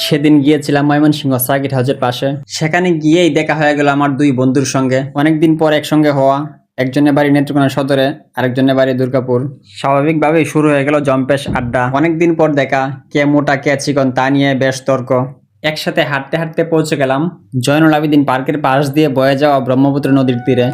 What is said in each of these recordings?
সেদিন গিয়েছিলাম ময়মনসিংহ সার্কিট হাউসের পাশে। সেখানে গিয়েই দেখা হয়ে গেল আমার দুই বন্ধুর সঙ্গে, অনেকদিন পর একসঙ্গে হওয়া। একজনের বাড়ি নেত্রকোনা সদরে, আরেকজনের বাড়ি দুর্গাপুর। স্বাভাবিকভাবেই শুরু হয়ে গেল জম্পেশ আড্ডা। অনেকদিন পর দেখা, কে মোটা কে চিকন তা নিয়ে বেশ তর্ক। একসাথে হাঁটতে হাঁটতে পৌঁছে গেলাম জয়নুল আবেদিন পার্কের পাশ দিয়ে বয়ে যাওয়া ব্রহ্মপুত্র নদীর তীরে।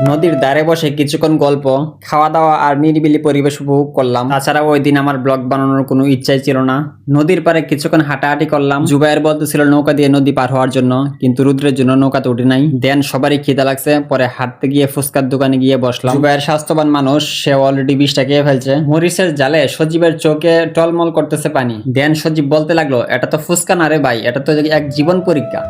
নদীর ধারে বসে কিছুক্ষণ গল্প, খাওয়া দাওয়া আর নিরিবিলি পরিবেশ উপভোগ করলাম। তাছাড়া ওই দিন আমার ব্লগ বানানোর কোনো ইচ্ছাই ছিল না। নদীর পারে কিছুক্ষণ হাঁটাহাঁটি করলাম। জুবাইর বলতেছিল নৌকা দিয়ে নদী পার হওয়ার জন্য, কিন্তু রুদ্রের জন্য নৌকাতে উঠি নাই। দেন সবারই খিদা লাগছে, পরে হাঁটতে গিয়ে ফুচকার দোকানে গিয়ে বসলাম। জুবাইর স্বাস্থ্যবান মানুষ, সে অলরেডি 20টা খেয়ে ফেলছে। মরিচের জালে সজীবের চোখে টলমল করতেছে পানি। দেন সজীব বলতে লাগলো, এটা তো ফুচকা না রে ভাই, এটা তো এক জীবন পরীক্ষা।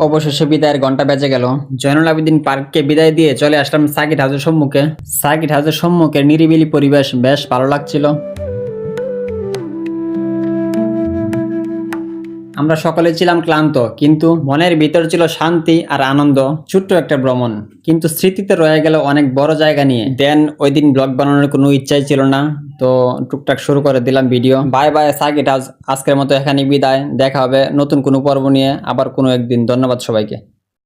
অবশেষে বিদায়ের ঘন্টা বেজে গেল। জয়নুল আবেদিন পার্ককে বিদায় দিয়ে চলে আসলাম সার্কিট হাউসের সম্মুখে। সার্কিট হাউসের সম্মুখে নিরিবিলি পরিবেশ বেশ ভালো লাগছিল। আমরা সকলে ছিলাম ক্লান্ত, কিন্তু মনের ভিতর ছিল শান্তি আর আনন্দ। ছোট্ট একটা ভ্রমণ, কিন্তু স্মৃতিতে রয়ে গেল অনেক বড় জায়গা নিয়ে। দেন ওই দিন ব্লগ বানানোর কোনো ইচ্ছাই ছিল না, তো টুকটাক শুরু করে দিলাম video. Bye bye circuit house, আজকের মতো এখানে বিদায়। দেখা হবে নতুন কোনো পর্ব নিয়ে আবার কোনো একদিন। ধন্যবাদ সবাইকে।